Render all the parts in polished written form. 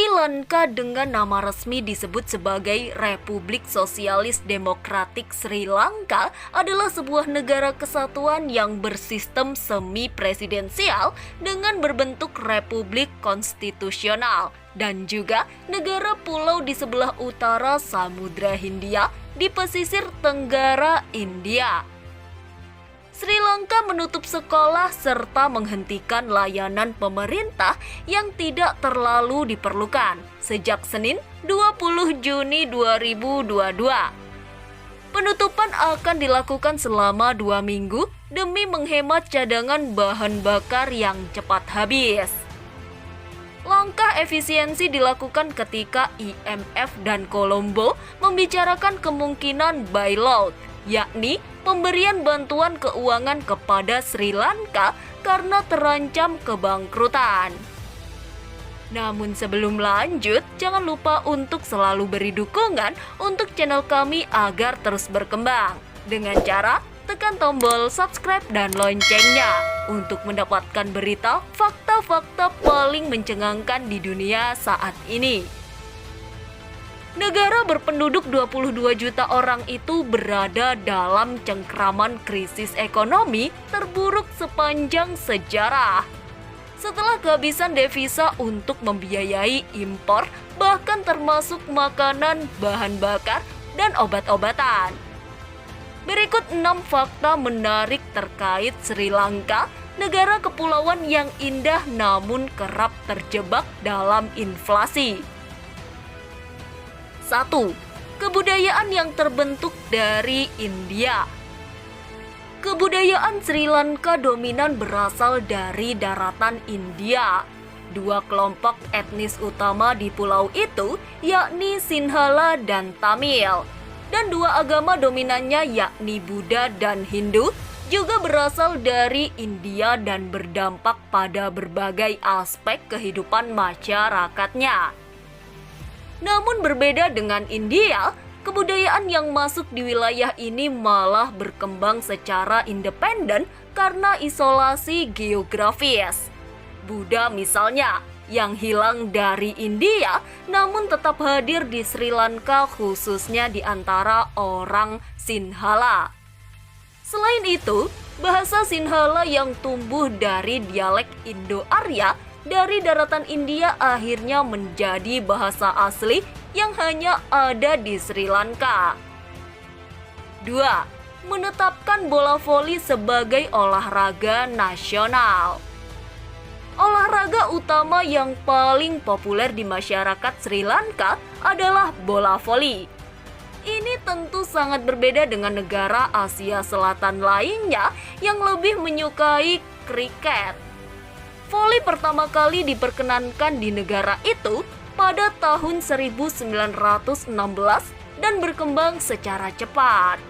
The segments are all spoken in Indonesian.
Lanka dengan nama resmi disebut sebagai Republik Sosialis Demokratik Sri Lanka adalah sebuah negara kesatuan yang bersistem semi-presidensial dengan berbentuk republik konstitusional dan juga negara pulau di sebelah utara Samudra Hindia di pesisir tenggara India. Sri Lanka menutup sekolah serta menghentikan layanan pemerintah yang tidak terlalu diperlukan sejak Senin 20 Juni 2022. Penutupan akan dilakukan selama 2 minggu demi menghemat cadangan bahan bakar yang cepat habis. Langkah efisiensi dilakukan ketika IMF dan Colombo membicarakan kemungkinan bailout, yakni pemberian bantuan keuangan kepada Sri Lanka karena terancam kebangkrutan. Namun sebelum lanjut, jangan lupa untuk selalu beri dukungan untuk channel kami agar terus berkembang dengan cara tekan tombol subscribe dan loncengnya untuk mendapatkan berita fakta-fakta paling mencengangkan di dunia saat ini. Negara berpenduduk 22 juta orang itu berada dalam cengkraman krisis ekonomi terburuk sepanjang sejarah. Setelah kehabisan devisa untuk membiayai impor, bahkan termasuk makanan, bahan bakar, dan obat-obatan. Berikut 6 fakta menarik terkait Sri Lanka, negara kepulauan yang indah namun kerap terjebak dalam inflasi. 1. Kebudayaan yang terbentuk dari India. Kebudayaan Sri Lanka dominan berasal dari daratan India. 2 kelompok etnis utama di pulau itu yakni Sinhala dan Tamil. Dan 2 agama dominannya yakni Buddha dan Hindu juga berasal dari India dan berdampak pada berbagai aspek kehidupan masyarakatnya. Namun berbeda dengan India, kebudayaan yang masuk di wilayah ini malah berkembang secara independen karena isolasi geografis. Buddha misalnya, yang hilang dari India namun tetap hadir di Sri Lanka khususnya di antara orang Sinhala. Selain itu, bahasa Sinhala yang tumbuh dari dialek Indo-Arya dari daratan India akhirnya menjadi bahasa asli yang hanya ada di Sri Lanka. 2. Menetapkan bola voli sebagai olahraga nasional. Olahraga utama yang paling populer di masyarakat Sri Lanka adalah bola voli. Ini tentu sangat berbeda dengan negara Asia Selatan lainnya yang lebih menyukai kriket. Voli pertama kali diperkenankan di negara itu pada tahun 1916 dan berkembang secara cepat.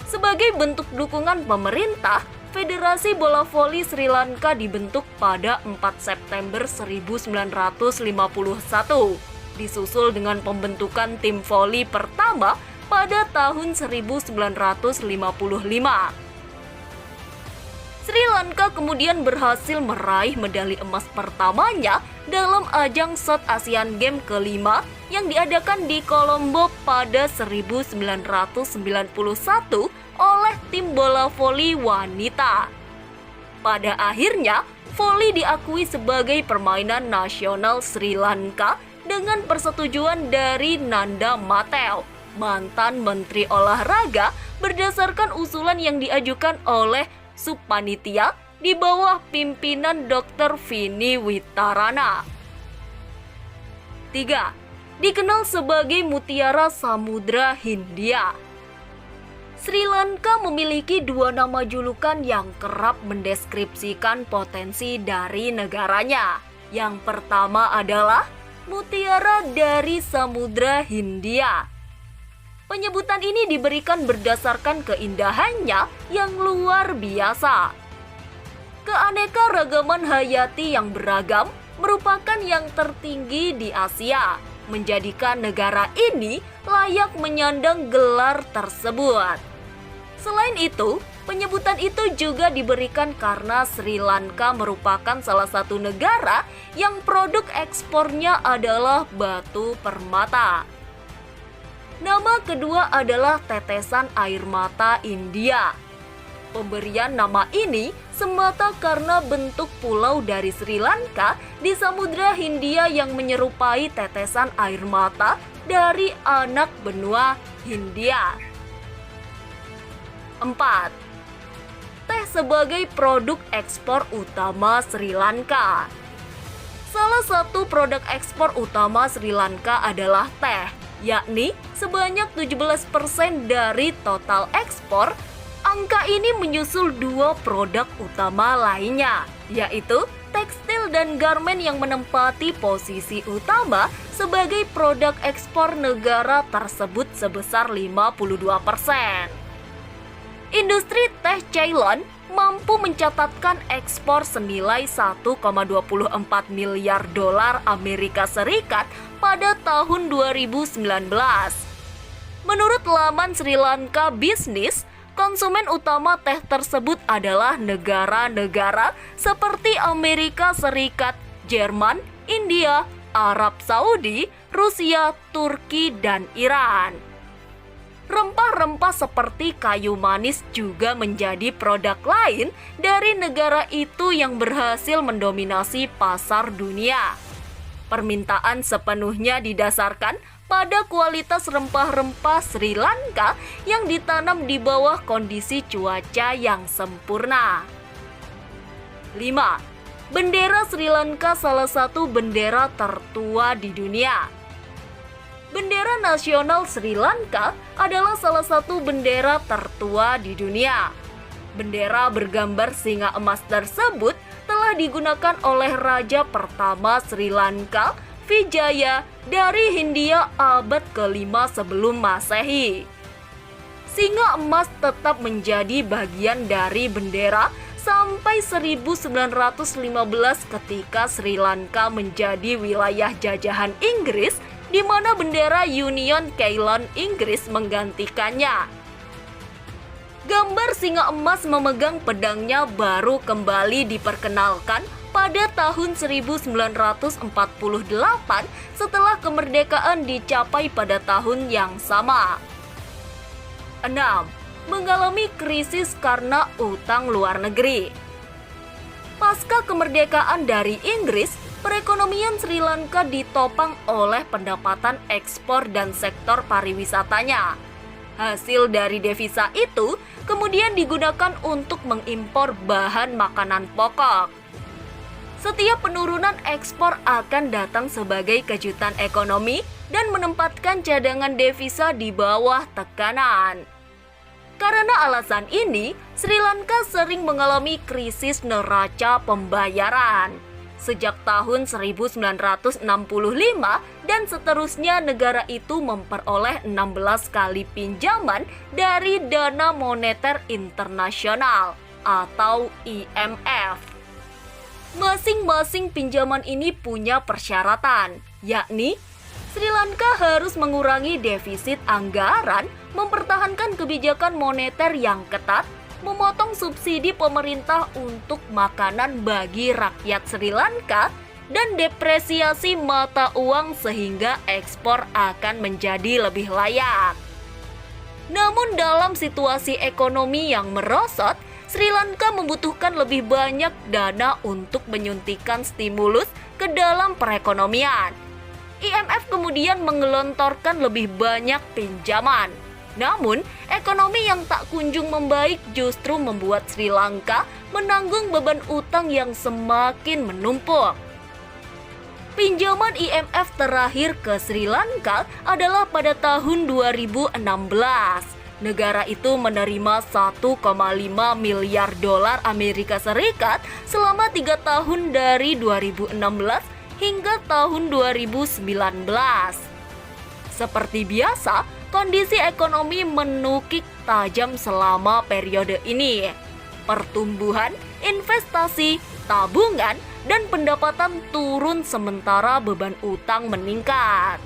Sebagai bentuk dukungan pemerintah, Federasi Bola Voli Sri Lanka dibentuk pada 4 September 1951, disusul dengan pembentukan tim voli pertama pada tahun 1955. Sri Lanka kemudian berhasil meraih medali emas pertamanya dalam ajang South Asian Games kelima yang diadakan di Colombo pada 1991 oleh tim bola voli wanita. Pada akhirnya, voli diakui sebagai permainan nasional Sri Lanka dengan persetujuan dari Nanda Mateo, mantan Menteri Olahraga, berdasarkan usulan yang diajukan oleh Subpanitia di bawah pimpinan Dr. Vini Witarana. 3. Dikenal sebagai Mutiara Samudra Hindia. Sri Lanka memiliki 2 nama julukan yang kerap mendeskripsikan potensi dari negaranya. Yang pertama adalah Mutiara dari Samudra Hindia. Penyebutan ini diberikan berdasarkan keindahannya yang luar biasa. Keanekaragaman hayati yang beragam merupakan yang tertinggi di Asia, menjadikan negara ini layak menyandang gelar tersebut. Selain itu, Penyebutan itu juga diberikan karena Sri Lanka merupakan salah satu negara yang produk ekspornya adalah batu permata. Nama kedua adalah tetesan air mata India. Pemberian nama ini semata karena bentuk pulau dari Sri Lanka di Samudra Hindia yang menyerupai tetesan air mata dari anak benua Hindia. 4. Teh sebagai produk ekspor utama Sri Lanka. Salah satu produk ekspor utama Sri Lanka adalah teh, yakni sebanyak 17% dari total ekspor. Angka ini menyusul dua produk utama lainnya, yaitu tekstil dan garmen yang menempati posisi utama sebagai produk ekspor negara tersebut sebesar 52%. Industri teh Ceylon mampu mencatatkan ekspor senilai 1,24 miliar dolar Amerika Serikat pada tahun 2019. Menurut laman Sri Lanka Business, konsumen utama teh tersebut adalah negara-negara seperti Amerika Serikat, Jerman, India, Arab Saudi, Rusia, Turki, dan Iran. Rempah-rempah seperti kayu manis juga menjadi produk lain dari negara itu yang berhasil mendominasi pasar dunia. Permintaan sepenuhnya didasarkan pada kualitas rempah-rempah Sri Lanka yang ditanam di bawah kondisi cuaca yang sempurna. 5. Bendera Sri Lanka salah satu bendera tertua di dunia. Bendera nasional Sri Lanka adalah salah satu bendera tertua di dunia. Bendera bergambar singa emas tersebut telah digunakan oleh Raja pertama Sri Lanka, Vijaya, dari Hindia abad ke-5 sebelum Masehi. Singa emas tetap menjadi bagian dari bendera sampai 1915 ketika Sri Lanka menjadi wilayah jajahan Inggris, di mana bendera Union Ceylon Inggris menggantikannya. Gambar singa emas memegang pedangnya baru kembali diperkenalkan pada tahun 1948 setelah kemerdekaan dicapai pada tahun yang sama. 6. Mengalami krisis karena utang luar negeri. Pasca kemerdekaan dari Inggris, perekonomian Sri Lanka ditopang oleh pendapatan ekspor dan sektor pariwisatanya. Hasil dari devisa itu kemudian digunakan untuk mengimpor bahan makanan pokok. Setiap penurunan ekspor akan datang sebagai kejutan ekonomi dan menempatkan cadangan devisa di bawah tekanan. Karena alasan ini, Sri Lanka sering mengalami krisis neraca pembayaran. Sejak tahun 1965 dan seterusnya negara itu memperoleh 16 kali pinjaman dari Dana Moneter Internasional atau IMF. Masing-masing pinjaman ini punya persyaratan, yakni Sri Lanka harus mengurangi defisit anggaran, mempertahankan kebijakan moneter yang ketat, memotong subsidi pemerintah untuk makanan bagi rakyat Sri Lanka, dan depresiasi mata uang sehingga ekspor akan menjadi lebih layak. Namun dalam situasi ekonomi yang merosot, Sri Lanka membutuhkan lebih banyak dana untuk menyuntikkan stimulus ke dalam perekonomian. IMF kemudian menggelontorkan lebih banyak pinjaman. Namun, ekonomi yang tak kunjung membaik justru membuat Sri Lanka menanggung beban utang yang semakin menumpuk. Pinjaman IMF terakhir ke Sri Lanka adalah pada tahun 2016. Negara itu menerima 1,5 miliar dolar Amerika Serikat selama 3 tahun dari 2016 hingga tahun 2019. Seperti biasa, kondisi ekonomi menukik tajam selama periode ini. Pertumbuhan, investasi, tabungan, dan pendapatan turun sementara beban utang meningkat.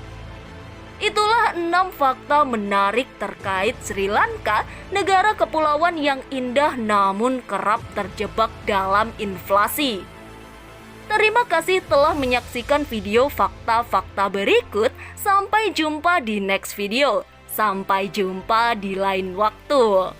Itulah 6 fakta menarik terkait Sri Lanka, negara kepulauan yang indah namun kerap terjebak dalam inflasi. Terima kasih telah menyaksikan video fakta-fakta berikut. Sampai jumpa di next video. Sampai jumpa di lain waktu.